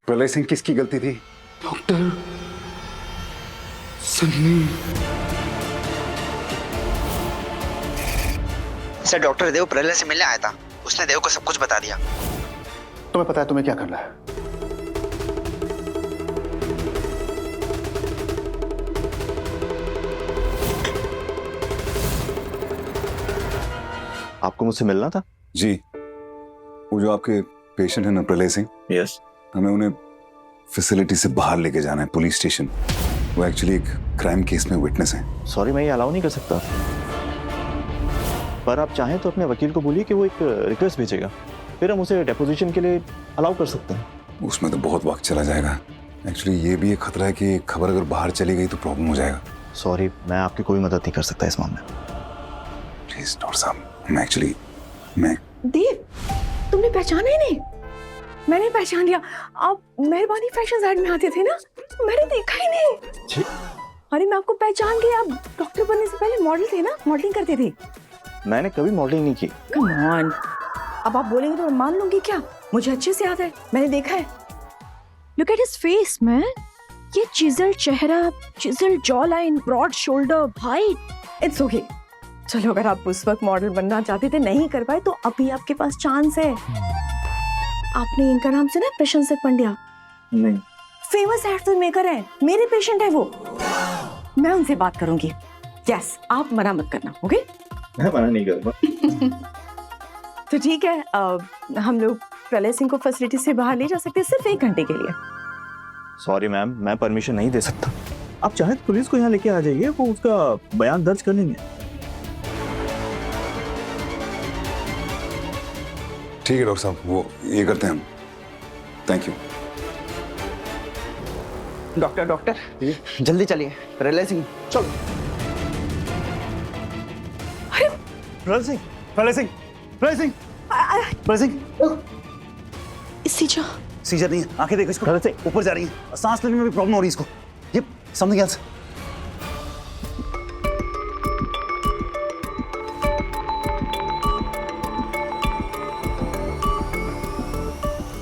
प्रलय सिंह किसकी गलती थी? डॉक्टर सन्नी। सर, डॉक्टर देव प्रलय से मिलने आया था। उसने देव को सब कुछ बता दिया। तुम्हें पता है तुम्हें क्या करना है? आपको मुझसे मिलना था? जी, वो जो आपके पेशेंट है ना प्रलय सिंह, यस। हमें उन्हें फैसिलिटी से बाहर लेके जाना है, पुलिस स्टेशन। वो एक्चुअली एक क्राइम केस में विटनेस है। सॉरी, मैं ये अलाउ नहीं कर सकता, पर आप चाहें तो अपने वकील को बोलिए कि वो एक रिक्वेस्ट भेजेगा, फिर हम उसे डेपोजिशन के लिए अलाउ कर सकते हैं। उसमें तो बहुत वक्त चला जाएगा। एक्चुअली ये भी एक खतरा है कि खबर अगर बाहर चली गई तो प्रॉब्लम हो जाएगा। सॉरी, मैं आपकी कोई मदद नहीं कर सकता इस मामले में। प्लीज डॉक्टर साहब, मैं देव, तुमने पहचाना ही नहीं? मैंने पहचान लिया। आप मेहरबानी फैशन ऐड में आते थे ना, मैंने देखा ही नहीं। जी। अरे मैं आपको पहचान गई। आप डॉक्टर बनने से पहले मॉडल थे ना, मॉडलिंग करते थे। मैंने कभी मॉडलिंग नहीं की। कम ऑन, अब आप बोलेंगे तो मैं मान लूंगी क्या? मुझे अच्छे से याद है, मैंने देखा है। Look at his face man, ये चिजल चेहरा, chisel jawline, broad shoulder, height. It's okay. चलो, अगर आप उस वक्त मॉडल बनना चाहते थे, नहीं कर पाए, तो अभी आपके पास चांस है। आपने इनका नाम सुना है? प्रशंसक पंड्या। नहीं। फेमस हेयर फिल्म मेकर है, मेरे पेशेंट है वो। मैं उनसे बात करूंगी। यस, आप मना मत करना, ओके? मैं मना नहीं करूंगा। तो ठीक है, हम लोग प्रलय सिंह को फैसिलिटी से बाहर ले जा सकते हैं, सिर्फ 1 घंटे के लिए। सॉरी मैम, मैं परमिशन नहीं दे सकता। आप चाहे तो पुलिस को यहाँ लेके आ जाइए, वो उसका बयान दर्ज कर लेंगे। ठीक है डॉक्टर साहब, वो ये करते हैं हम। Thank you. डॉक्टर जल्दी चलिए। प्रलय सिंह, चलो। प्रलय सिंह, प्रलय सिंह, प्रलय सिंह, प्रलय सिंह। सीजा, सीजर नहीं है, आंखें देखो इसको, प्रलय सिंह ऊपर जा रही है, सांस लेने में भी प्रॉब्लम हो रही है इसको। ये something else.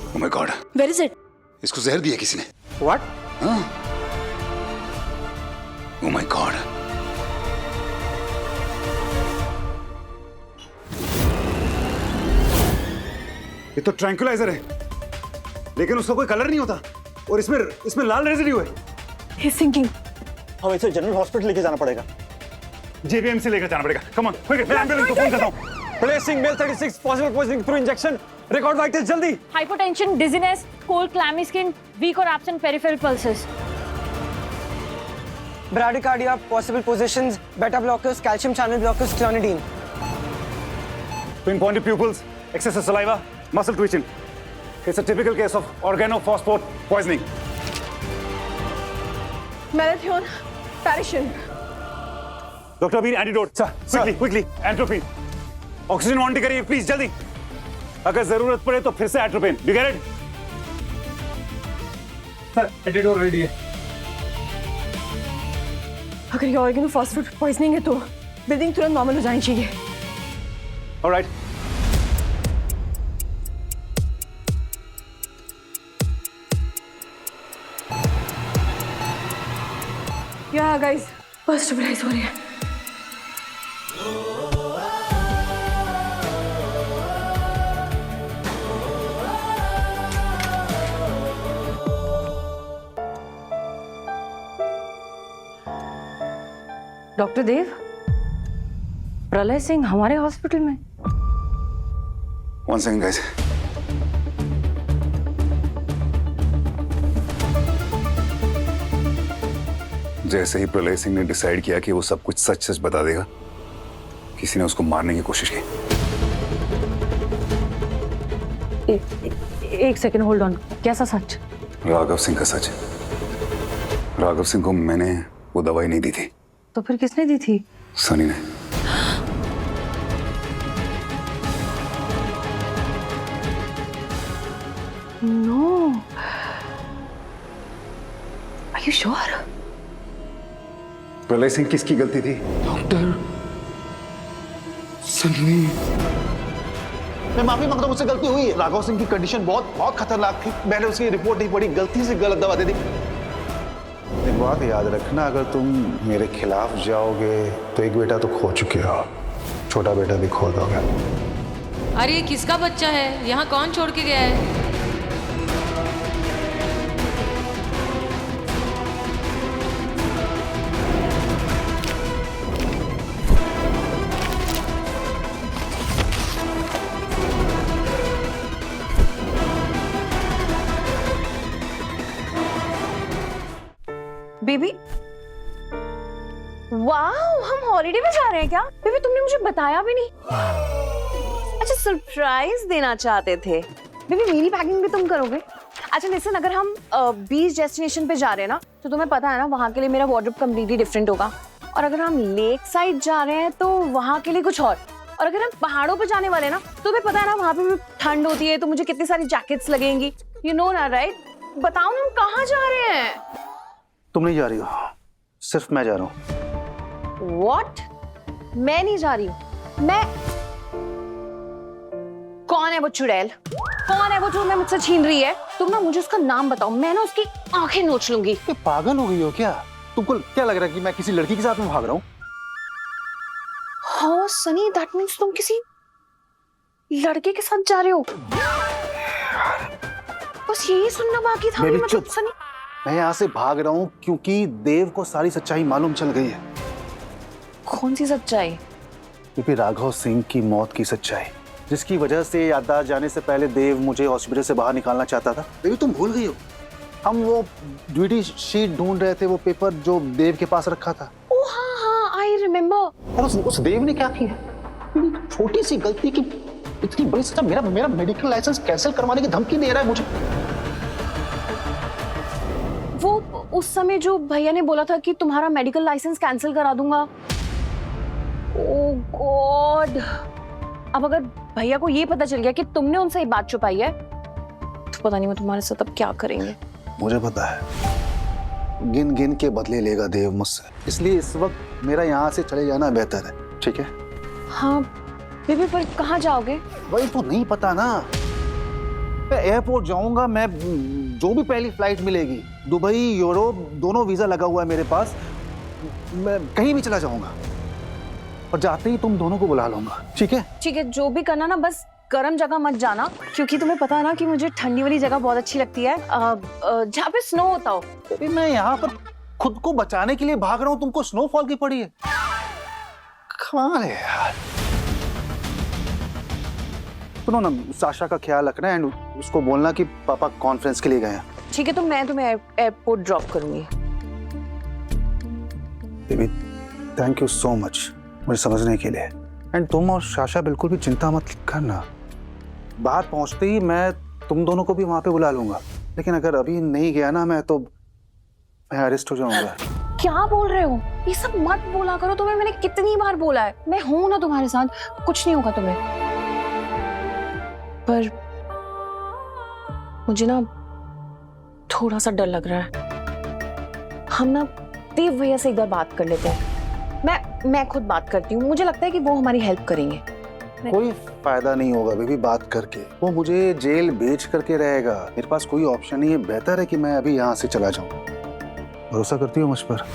Oh my God, where is it? इसको जहर दिया किसी ने। व्हाट? हाँ। Oh my God. ये तो ट्रैंकुलाइजर है, लेकिन उसका कोई कलर नहीं होता, और इसमें लाल रेजिड्यू है। He is thinking. हमें इसे जनरल हॉस्पिटल लेके जाना पड़ेगा। जेबीएम से लेकर जाना पड़ेगा। कम ऑन, क्विक, मैं एम्बुलेंस को फोन करता हूं। Pralay Singh, male 36, possible poisoning through injection, record vitals जल्दी। Hypotension, dizziness, cold clammy skin, weak or absent peripheral pulses. Bradycardia, possible positions, beta blockers, calcium channel blockers, clonidine. Pinpointed pupils, excessive saliva, muscle twitching. It's a typical case of organophosphate poisoning. Malathion, parathion. Doctor अभी antidote. Quickly atropine. Oxygen monitor करिए please, जल्दी। अगर जरूरत पड़े तो फिर से atropine. You get it? Sir, antidote ready है। अगर ये ऑर्गेनोफॉस्फेट पॉइजनिंग है तो ब्रीदिंग तुरंत नॉर्मल हो जानी चाहिए। ऑलराइट। या गाइस, फर्स्ट स्टेबलाइज हो रही है। डॉक्टर देव, प्रलय सिंह हमारे हॉस्पिटल में? One second guys. जैसे ही प्रलय सिंह ने डिसाइड किया कि वो सब कुछ सच सच बता देगा, किसी ने उसको मारने की कोशिश की। एक सेकंड होल्ड ऑन। कैसा सच? राघव सिंह का सच। राघव सिंह को मैंने वो दवाई नहीं दी थी। तो फिर किसने दी थी? सनी ने। No, are you sure? Pralay Singh किसकी गलती थी? डॉक्टर सन्नी। मैं माफी मांगता हूँ, मुझसे गलती हुई है। राघव सिंह की कंडीशन बहुत बहुत खतरनाक थी। मैंने उसकी रिपोर्ट नहीं पढ़ी, गलती से गलत दवा दे दी। एक बात याद रखना, अगर तुम मेरे खिलाफ जाओगे तो एक बेटा तो खो चुके हो, छोटा बेटा भी खो दोगे। अरे ये किसका बच्चा है? यहाँ कौन छोड़ के गया है? बेबी, वाओ, हम हॉलिडे में जा रहे हैं क्या? बेबी तुमने मुझे बताया भी नहीं। अच्छा, सरप्राइज देना चाहते थे। बेबी मेरी पैकिंग भी तुम करोगे? अच्छा लिसन, अगर हम बीच डेस्टिनेशन पे जा रहे हैं ना, तो तुम्हें पता है ना वहाँ के लिए मेरा वार्डरोब कम्प्लीटली डिफरेंट होगा। और अगर हम लेक साइड जा रहे हैं तो वहाँ के लिए कुछ और अगर हम पहाड़ों पे जाने वाले हैं ना, तो तुम्हें पता है ना वहाँ पे भी ठंड होती है, तो मुझे कितनी सारी जैकेट्स लगेंगी। यू नो ना, राइट? बताओ ना हम कहाँ जा रहे हैं? तुम नहीं जा रही हो, सिर्फ मैं जा रहा हूँ। What? मैं नहीं जा रही हूँ। मैं कौन है वो चुड़ैल? कौन है वो जो मैं मुझसे छीन रही है? तुम ना मुझे उसका नाम बताओ, मैं ना उसकी आंखें नोच लूंगी। ये पागल हो गई हो क्या? तुमको क्या लग रहा है कि मैं किसी लड़की के साथ में भाग रहा हूँ? हाँ सनी, दैट मीन्स तुम किसी लड़के के साथ जा रहे हो। बस यही सुनना बाकी था। बेबी, मतलब चुप। सनी, मैं यहाँ से भाग रहा हूँ क्योंकि देव को सारी सच्चाई मालूम चल गई है। कौन सी सच्चाई? क्योंकि राघव सिंह की मौत की सच्चाई, जिसकी वजह से याददाश्त जाने से पहले देव मुझे हॉस्पिटल से बाहर निकालना चाहता था। बेबी तुम भूल गई हो, हम वो ड्यूटी शीट ढूंढ रहे थे, वो पेपर जो देव के पास रखा था। ओ हाँ हाँ, आई रिमेम्बर। और उस देव ने क्या किया? छोटी सी गलती की इतनी बड़ी सजा। मेरा मेडिकल लाइसेंस कैंसिल करवाने की धमकी दे रहा है मुझे। वो उस समय जो भैया ने बोला था कि तुम्हारा मेडिकल लाइसेंस कैंसिल करा दूंगा। ओह गॉड, अब अगर भैया को ये पता चल गया कि तुमने उनसे ये बात छुपाई है, तो पता नहीं मैं तुम्हारे साथ अब क्या करेंगे। मुझे पता है, गिन गिन के बदले लेगा देव मुझसे, इसलिए इस वक्त मेरा यहाँ से चले जाना बेहतर है। ठीक है? हाँ बेबी, पर कहाँ जाओगे? वही तो नहीं पता ना। मैं एयरपोर्ट जाऊंगा, मैं जो भी पहली फ्लाइट मिलेगी, दुबई यूरोप दोनों वीजा लगा हुआ है मेरे पास, मैं कहीं भी चला जाऊंगा और जाते ही तुम दोनों को बुला लूंगा। ठीक है? ठीक है, जो भी करना ना, बस गर्म जगह मत जाना, क्योंकि तुम्हें पता है ना कि मुझे ठंडी वाली जगह बहुत अच्छी लगती है, जहाँ पे स्नो होता हो। अभी मैं यहाँ पर खुद को बचाने के लिए भाग रहा हूँ, तुमको स्नोफॉल की पड़ी है। कमाल है यार। सुनो ना, साशा का ख्याल रखना एंड उसको बोलना कि पापा कॉन्फ्रेंस के लिए गए हैं। ठीक है, तो मैं तुम्हें एयरपोर्ट ड्रॉप करूंगी। Baby thank you so much मुझे समझने के लिए। एंड तुम और साशा बिल्कुल भी चिंता मत करना, बाहर पहुंचते ही मैं तुम दोनों को भी वहां पे बुला लूंगा। लेकिन अगर अभी नहीं गया ना मैं, तो मैं अरेस्ट हो जाऊंगा। क्या बोल रहे हो? ये सब मत बोला करो, तुम्हें मैंने कितनी बार बोला है। मैं हूं ना तुम्हारे साथ, कुछ नहीं होगा तुम्हें। पर मुझे ना थोड़ा सा डर लग रहा है। हम ना देव भैया से एक बार बात कर लेते हैं। मैं खुद बात करती हूँ, मुझे लगता है कि वो हमारी हेल्प करेंगे। कोई फायदा नहीं होगा बेबी बात करके, वो मुझे जेल भेज करके रहेगा। मेरे पास कोई ऑप्शन नहीं है, बेहतर है कि मैं अभी यहाँ से चला जाऊँ। भरोसा करती हो मुझ पर?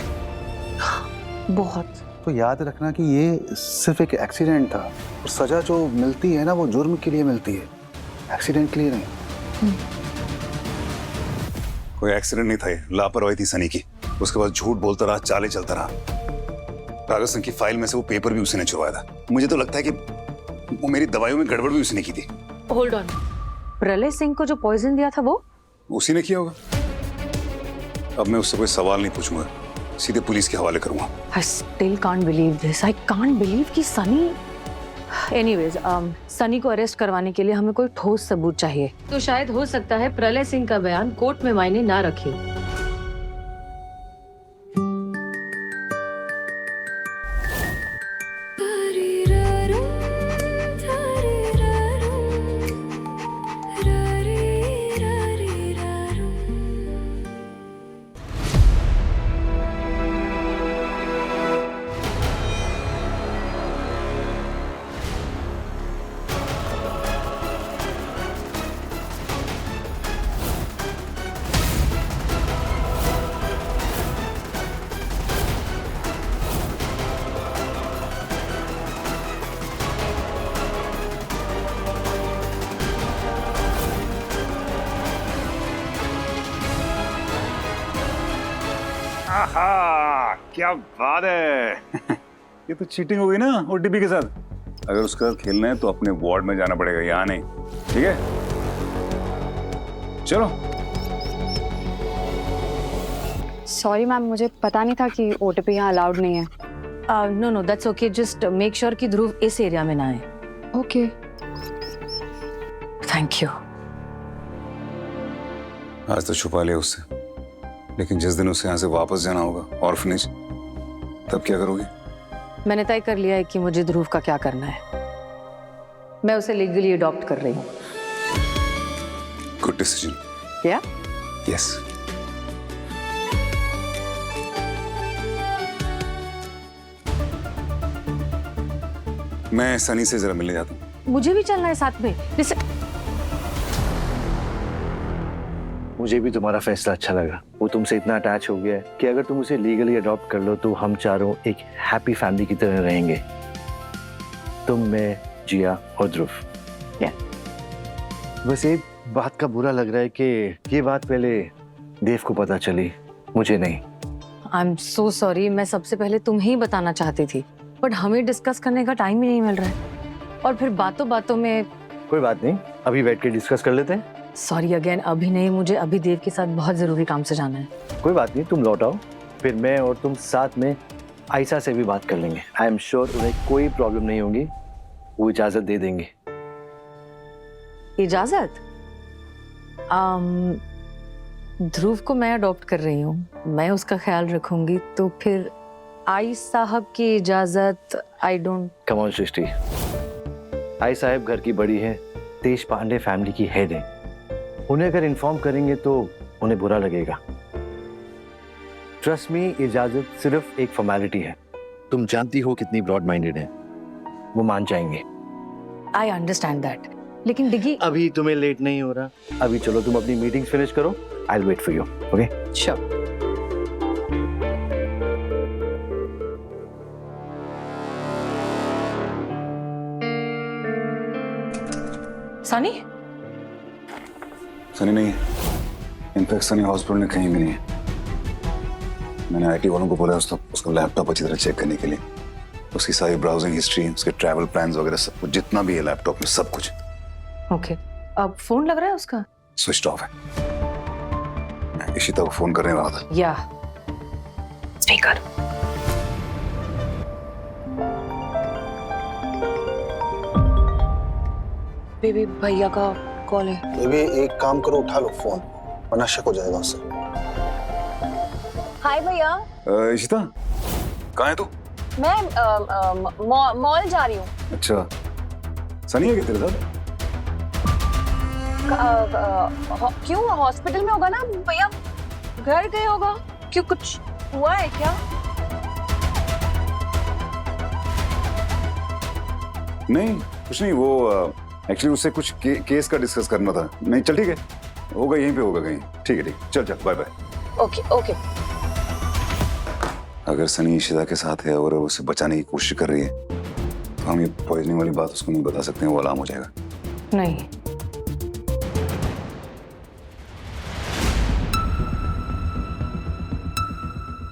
बहुत। तो याद रखना कि ये सिर्फ एक एक्सीडेंट था, और सजा जो मिलती है ना वो जुर्म के लिए मिलती है, एक्सीडेंट के लिए नहीं। कोई एक्सीडेंट नहीं था, ये लापरवाही थी सनी की। उसके बाद झूठ बोलता रहा, चाले चलता रहा। राघव सिंह की फाइल में से वो पेपर भी उसने छुपाया था। मुझे तो लगता है कि वो मेरी दवाइयों में गड़बड़ भी उसने की थी। होल्ड ऑन, प्रलय सिंह को जो पॉइजन दिया था वो उसी ने किया होगा। अब मैं उससे कोई सवाल नहीं पूछूंगा, सीधे पुलिस के हवाले करूंगा। I still can't believe this. I can't believe कि सनी। Anyways, सनी को अरेस्ट करवाने के लिए हमें कोई ठोस सबूत चाहिए। तो शायद हो सकता है प्रलय सिंह का बयान कोर्ट में मायने ना रखे। आहा, क्या बात है। ये तो चीटिंग हो गई ना ओटीपी के साथ। अगर उसके साथ खेलना है तो अपने वार्ड में जाना पड़ेगा, यहाँ नहीं। ठीक है, चलो। सॉरी मैम, मुझे पता नहीं था कि ओटीपी यहाँ अलाउड नहीं है। No no that's okay, just make sure कि ध्रुव इस एरिया में ना आए। ओके। Thank you. आज तो छुपा लिया उससे, लेकिन जिस दिन उसे यहाँ से वापस जाना होगा ऑर्फनेज, तब क्या करोगे? मैंने तय कर लिया है कि मुझे ध्रुव का क्या करना है। मैं उसे लीगली अडॉप्ट कर रही हूँ। Good decision. क्या? यस। मैं सनी से जरा मिलने जाता हूँ। मुझे भी चलना है साथ में। जैसे मुझे भी तुम्हारा फैसला अच्छा लगा। वो तुमसे इतना अटैच हो गया है कि अगर तुम उसे लीगली अडॉप्ट कर लो तो हम चारों एक हैप्पी फैमिली की तरह रहेंगे। तुम, मैं, जिया और ध्रुव। बस एक बात का बुरा लग रहा है कि ये बात पहले देव को पता चली, मुझे नहीं। आई एम सो सॉरी, मैं सबसे पहले तुम्हें ही बताना चाहती थी, बट हमें डिस्कस करने का टाइम ही नहीं मिल रहा है। और फिर बातों बातों में। कोई बात नहीं, अभी बैठ के डिस्कस कर लेते हैं। सॉरी अगेन, अभी नहीं, मुझे अभी देव के साथ बहुत जरूरी काम से जाना है। कोई बात नहीं, तुम लौट आओ, फिर मैं और तुम साथ में आयशा से भी बात कर लेंगे। आई एम श्योर उन्हें कोई प्रॉब्लम नहीं होगी, वो इजाजत दे देंगे। इजाजत? ध्रुव को मैं अडॉप्ट कर रही हूँ, मैं उसका ख्याल रखूंगी, तो फिर आई साहब की इजाजत? I don't. कम ऑन सृष्टि, आई साहब घर की बड़ी है, देश पांडे फैमिली की हेड है। उन्हें अगर इन्फॉर्म करेंगे तो उन्हें बुरा लगेगा। ट्रस्ट मी, इजाजत सिर्फ एक फॉर्मेलिटी है। तुम जानती हो कितनी ब्रॉड माइंडेड है, वो मान जाएंगे। आई अंडरस्टैंड दैट, लेकिन डिगी। अभी तुम्हें लेट नहीं हो रहा, अभी चलो तुम अपनी मीटिंग्स फिनिश करो। I will wait for you. Okay, sure. Sunny? Sunny नहीं है। इनफैक्ट सनी हॉस्पिटल में कहीं भी नहीं है। मैंने आईटी वालों को बोला उसका लैपटॉप अच्छी तरह चेक करने के लिए। उसकी सारी ब्राउजिंग हिस्ट्री, उसके ट्रैवल प्लान्स वगैरह सब कुछ, जितना भी है लैपटॉप में, सब कुछ। ओके, अब फोन लग रहा है उसका? स्विच ऑफ है। मैं इशिता को फोन करने वाला था। या स्पीकर। बेबी भैया का कॉल है। बेबी एक काम करो, उठा लो फोन, वरना शक हो जाएगा उससे। हाय भैया। इशिता, कहाँ है तू? मैं मॉल जा रही हूँ। अच्छा, सनी है क्या तेरे साथ? क्यों, हॉस्पिटल में होगा ना भैया, घर गए होगा। क्यों, कुछ हुआ है क्या? नहीं, कुछ नहीं। वो एक्चुअली उससे कुछ केस का डिस्कस करना था। नहीं, चल ठीक है, होगा यहीं पे होगा कहीं। ठीक है, चल चल, बाय बाय। Okay okay. अगर सनी इशिता के साथ है और उसे बचाने की कोशिश कर रही है तो हम ये पॉइजनिंग वाली बात उसको नहीं बता सकते हैं, वो अलार्म हो जाएगा। नहीं।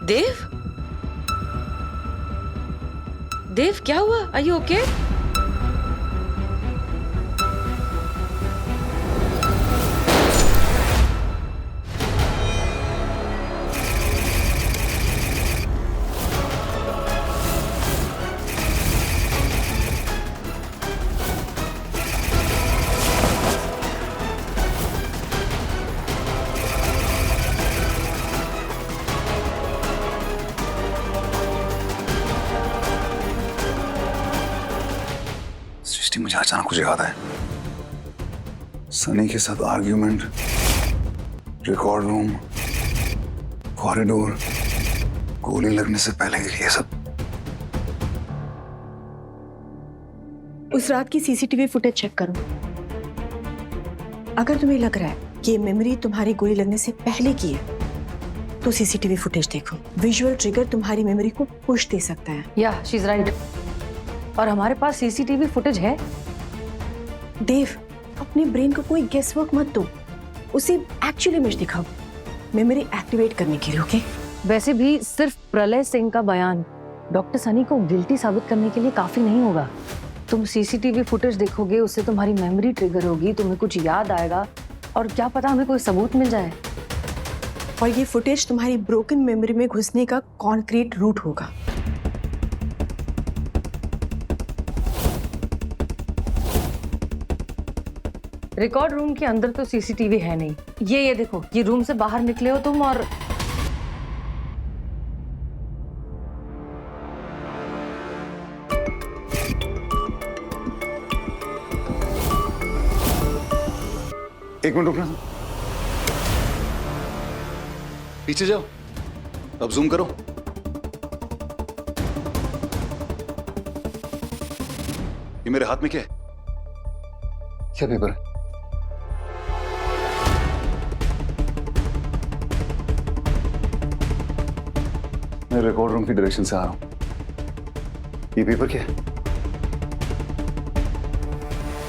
देव? देव क्या हुआ? Are you okay? मुझे अचानक कुछ याद है। सनी के साथ आर्ग्यूमेंट, रिकॉर्ड रूम, कॉरिडोर, गोली लगने से पहले ये सब। उस रात की सीसीटीवी फुटेज चेक करो। अगर तुम्हें लग रहा है कि ये मेमोरी तुम्हारी गोली लगने से पहले की है, तो सीसीटीवी फुटेज देखो। विजुअल ट्रिगर तुम्हारी मेमोरी को पुश दे सकता है। या शी इज राइट। और हमारे पास सीसीटीवी फुटेज है। देव, अपने ब्रेन को कोई गेस वर्क मत दो, उसे एक्चुअल इमेज दिखाओ मेमोरी एक्टिवेट करने के लिए। ओके? वैसे भी सिर्फ प्रलय सिंह का बयान डॉक्टर सनी को गिल्टी साबित करने के लिए काफी नहीं होगा। तुम सीसीटीवी फुटेज देखोगे, उससे तुम्हारी मेमोरी ट्रिगर होगी, तुम्हें कुछ याद आएगा और क्या पता हमें कोई सबूत मिल जाए। और ये फुटेज तुम्हारी ब्रोकन मेमोरी में घुसने का कॉन्क्रीट रूट होगा। रिकॉर्ड रूम के अंदर तो सीसीटीवी है नहीं। ये देखो, ये रूम से बाहर निकले हो तुम और एक मिनट रुकना, पीछे जाओ, अब जूम करो। ये मेरे हाथ में क्या है? क्या पेपर है? मैं रिकॉर्ड रूम की डायरेक्शन से आ रहा हूं। ये पेपर क्या है?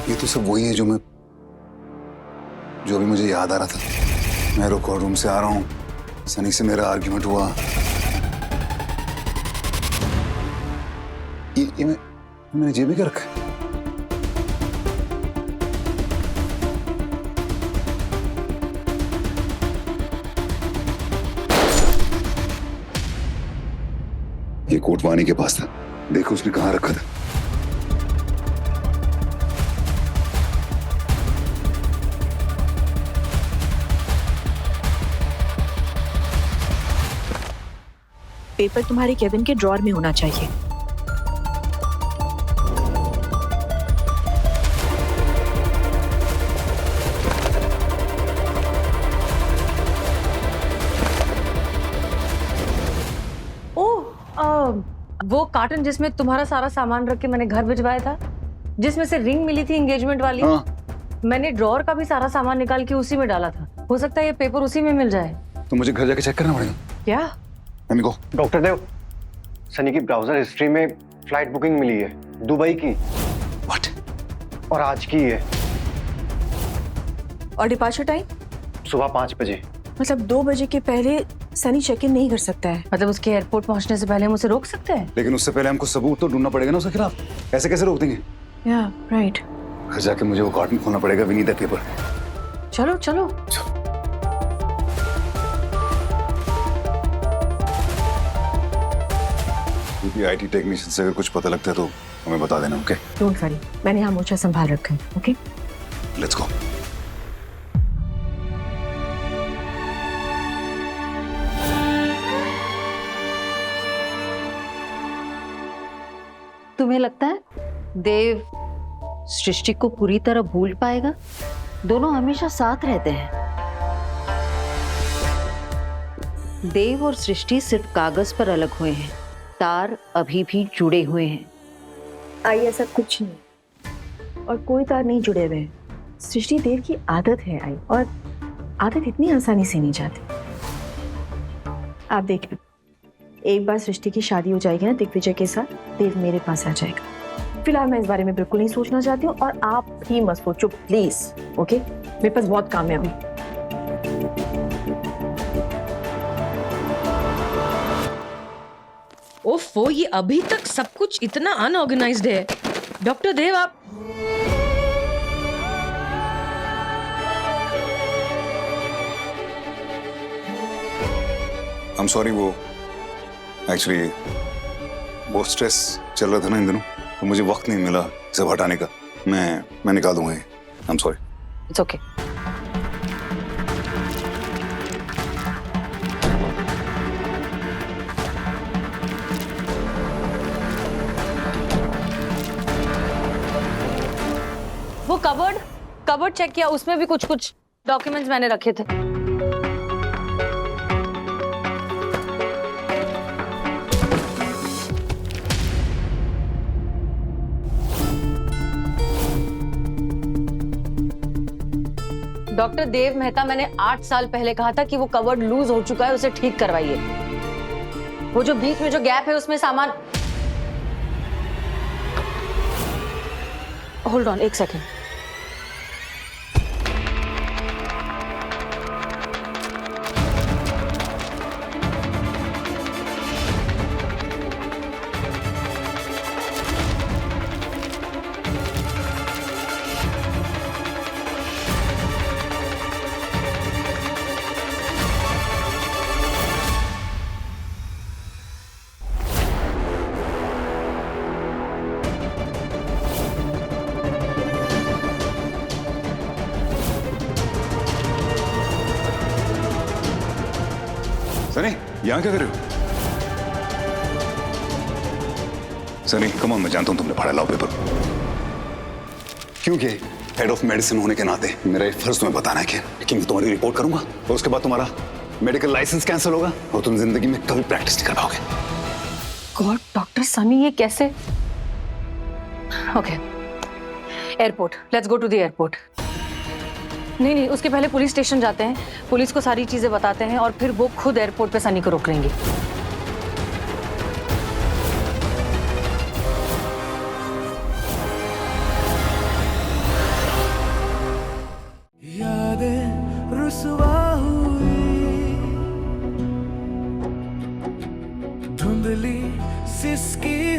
ये तो सब वही है जो अभी मुझे याद आ रहा था। मैं रिकॉर्ड रूम से आ रहा हूं, सनी से मेरा आर्ग्यूमेंट हुआ। ये मैंने जेब में क्या रखा है? ये कोटवानी के पास था, देखो उसने कहां रखा था। पेपर तुम्हारे केबिन के ड्रॉअर में होना चाहिए। वो कार्टन जिसमें तुम्हारा सारा सामान रख के मैंने घर भिजवाया था, जिसमें से रिंग मिली थी एंगेजमेंट वाली। मैंने ड्रॉअर का भी सारा सामान निकाल के उसी में डाला था। हो सकता है ये पेपर उसी में मिल जाए। तो मुझे घर जाके चेक करना पड़ेगा क्या? को डॉक्टर देव, सनी की ब्राउजर हिस्ट्री में फ्लाइट बुकिंग मिली है दुबई की। व्हाट? और आज की है। और डिपार्चर टाइम? सुबह 5 बजे। मतलब 2 बजे के पहले सनी चेक इन नहीं कर सकता है। मतलब उसके एयरपोर्ट पहुंचने से पहले हम उसे रोक सकते हैं? लेकिन उससे पहले हमको सबूत तो ढूंढना पड़ेगा ना उसके खिलाफ। ऐसे कैसे रोक देंगे? या राइट। घर जाके मुझे वो कार्टन खोलना पड़ेगा। We need that paper. चलो चलो। आईटी टेक्नीशियन से अगर कुछ पता लगता है तो हमें बता देना। ओके? डोंट वरी, मैंने यहाँ मोर्चा संभाल रखा है। Okay, let's go. तुम्हें लगता है देव सृष्टि को पूरी तरह भूल पाएगा? दोनों हमेशा साथ रहते हैं। देव और सृष्टि सिर्फ कागज पर अलग हुए हैं, तार अभी भी जुड़े हुए हैं। आई ऐसा कुछ नहीं, और कोई तार नहीं जुड़े हुए हैं। सृष्टि देव की आदत है आई, और आदत इतनी आसानी से नहीं जाती। आप देख लो, एक बार सृष्टि की शादी हो जाएगी ना दिग्विजय के साथ, देव मेरे पास आ जाएगा। फिलहाल मैं इस बारे में बिल्कुल नहीं सोचना चाहती हूँ, और आप भी मत सोचो प्लीज। ओके, मेरे पास बहुत काम है अभी। ओफो, ये अभी तक सब कुछ इतना अनऑर्गेनाइज्ड है। डॉक्टर देव, आप I'm sorry, वो एक्चुअली बहुत स्ट्रेस चल रहा था ना इन दिनों, तो मुझे वक्त नहीं मिला सब हटाने का। मैं निकाल दूंगा ये। I'm sorry। It's okay. वो कबर्ड चेक किया, उसमें भी कुछ डॉक्यूमेंट्स मैंने रखे थे। डॉक्टर देव मेहता, मैंने 8 साल पहले कहा था कि वो कबर्ड लूज हो चुका है, उसे ठीक करवाइए। वो जो बीच में जो गैप है उसमें सामान। Hold on, 1 second. सनी यहाँ क्या कर रहे हो? सनी कम ऑन, मैं जानता हूं तुमने पढ़ा लॉ पेपर, क्योंकि हेड ऑफ मेडिसिन होने के नाते मेरा एक फर्ज तुम्हें बताना है कि मैं तुम्हारी रिपोर्ट करूंगा और उसके बाद तुम्हारा मेडिकल लाइसेंस कैंसिल होगा और तुम जिंदगी में कभी प्रैक्टिस नहीं कर पाओगे। गॉड डॉक्टर सनी, ये कैसे? Okay, airport, let's go to the airport. नहीं, उसके पहले पुलिस स्टेशन जाते हैं, पुलिस को सारी चीजें बताते हैं और फिर वो खुद एयरपोर्ट पे सनी को रोक लेंगे। यादें रुसवा हुई, धुंधली सिसकी